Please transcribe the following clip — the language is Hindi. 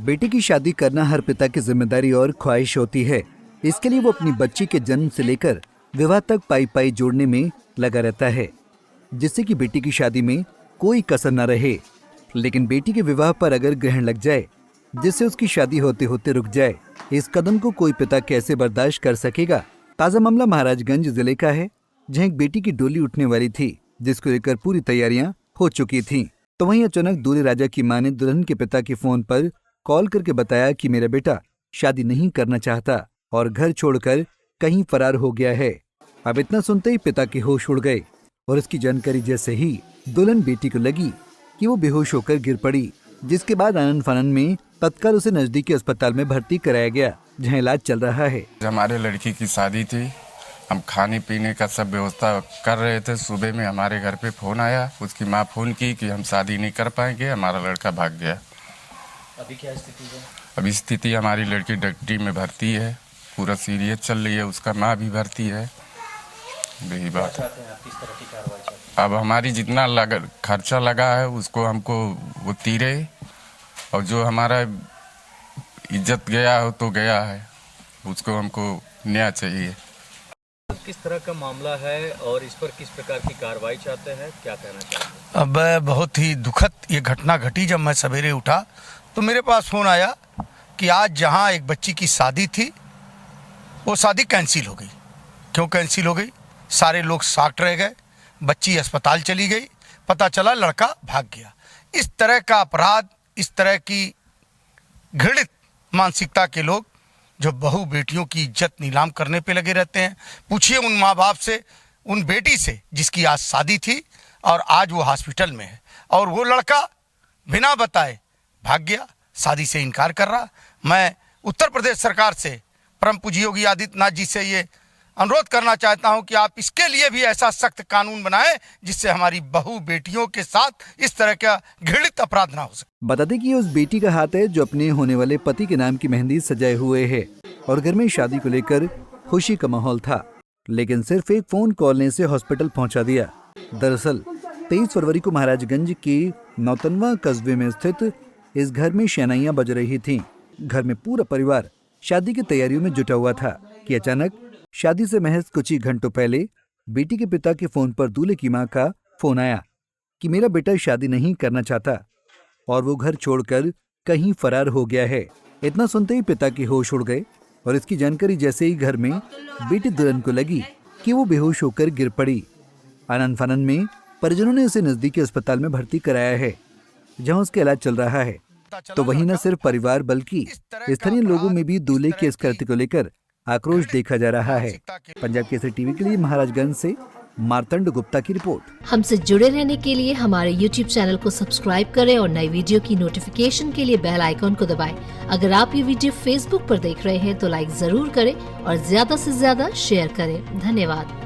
बेटी की शादी करना हर पिता की जिम्मेदारी और ख्वाहिश होती है। इसके लिए वो अपनी बच्ची के जन्म से लेकर विवाह तक पाई पाई जोड़ने में लगा रहता है, जिससे कि बेटी की शादी में कोई कसर न रहे। लेकिन बेटी के विवाह पर अगर ग्रहण लग जाए, जिससे उसकी शादी होते होते रुक जाए, इस कदम को कोई पिता कैसे बर्दाश्त कर सकेगा। ताजा मामला महाराजगंज जिले का है, जहां एक बेटी की डोली उठने वाली थी, जिसको लेकर पूरी तैयारियां हो चुकी थीं। तो वहीं अचानक दूल्हे राजा की मां ने दुल्हन के पिता के फोन पर कॉल करके बताया कि मेरा बेटा शादी नहीं करना चाहता और घर छोड़कर कहीं फरार हो गया है। अब इतना सुनते ही पिता के होश उड़ गए और इसकी जानकारी जैसे ही दुल्हन बेटी को लगी कि वो बेहोश होकर गिर पड़ी, जिसके बाद आनन फानन में तत्काल उसे नजदीकी अस्पताल में भर्ती कराया गया, जहां इलाज चल रहा है। हमारे लड़की की शादी थी, हम खाने पीने का सब व्यवस्था कर रहे थे। सुबह में हमारे घर पे फोन आया, उसकी माँ फोन की कि हम शादी नहीं कर पाएंगे, हमारा लड़का भाग गया। अभी क्या स्थिति है? अभी स्थिति हमारी लड़की डॉक्टरी में भर्ती है, पूरा सीरियस चल रही है, उसका माँ भी भर्ती है। यही बात है। किस तरह की कार्रवाई चाहते हैं? अब हमारी जितना खर्चा लगा है उसको हमको वो तीरे, और जो हमारा इज्जत गया हो तो गया है, उसको हमको न्याय चाहिए। किस तरह का मामला है और इस पर किस प्रकार की कार्रवाई चाहते हैं, क्या कहना चाहते हैं? अब बहुत ही दुखद ये घटना घटी। जब मैं सवेरे उठा तो मेरे पास फ़ोन आया कि आज जहां एक बच्ची की शादी थी, वो शादी कैंसिल हो गई। क्यों कैंसिल हो गई? सारे लोग शॉक्ड रह गए। बच्ची अस्पताल चली गई, पता चला लड़का भाग गया। इस तरह का अपराध, इस तरह की घृणित मानसिकता के लोग जो बहू बेटियों की इज्जत नीलाम करने पे लगे रहते हैं। पूछिए उन माँ बाप से, उन बेटी से जिसकी आज शादी थी और आज वो हॉस्पिटल में है, और वो लड़का बिना बताए भाग गया, शादी से इनकार कर रहा। मैं उत्तर प्रदेश सरकार से, परम पूज्य योगी आदित्यनाथ जी से ये अनुरोध करना चाहता हूं कि आप इसके लिए भी ऐसा सख्त कानून बनाएं जिससे हमारी बहू बेटियों के साथ इस तरह का घृणित अपराध ना हो सके। बता दें कि ये उस बेटी का हाथ है जो अपने होने वाले पति के नाम की मेहंदी सजाए हुए है और घर में शादी को लेकर खुशी का माहौल था, लेकिन सिर्फ एक फोन कॉल ने इसे हॉस्पिटल पहुंचा दिया। दरअसल 23 फरवरी को महाराजगंज के नौतनवा कस्बे में स्थित इस घर में शहनाइयां बज रही थीं। घर में पूरा परिवार शादी की तैयारियों में जुटा हुआ था कि अचानक शादी से महज कुछ ही घंटों पहले बेटी के पिता के फोन पर दूल्हे की मां का फोन आया कि मेरा बेटा शादी नहीं करना चाहता और वो घर छोड़कर कहीं फरार हो गया है। इतना सुनते ही पिता के होश उड़ गए और इसकी जानकारी जैसे ही घर में बेटी दुल्हन को लगी कि वो बेहोश होकर गिर पड़ी। आनन फानन में परिजनों ने उसे नजदीकी अस्पताल में भर्ती कराया है, जहां उसका इलाज चल रहा है। तो वहीं न सिर्फ परिवार बल्कि स्थानीय लोगों में भी दूल्हे के इस कृत्य को लेकर आक्रोश देखा जा रहा है। पंजाब केसरी टीवी के लिए महाराजगंज से मार्तंड गुप्ता की रिपोर्ट। हमसे जुड़े रहने के लिए हमारे YouTube चैनल को सब्सक्राइब करें और नई वीडियो की नोटिफिकेशन के लिए बेल आइकॉन को दबाएं। अगर आप ये वीडियो Facebook पर देख रहे हैं तो लाइक जरूर करें और ज्यादा से ज्यादा शेयर करें। धन्यवाद।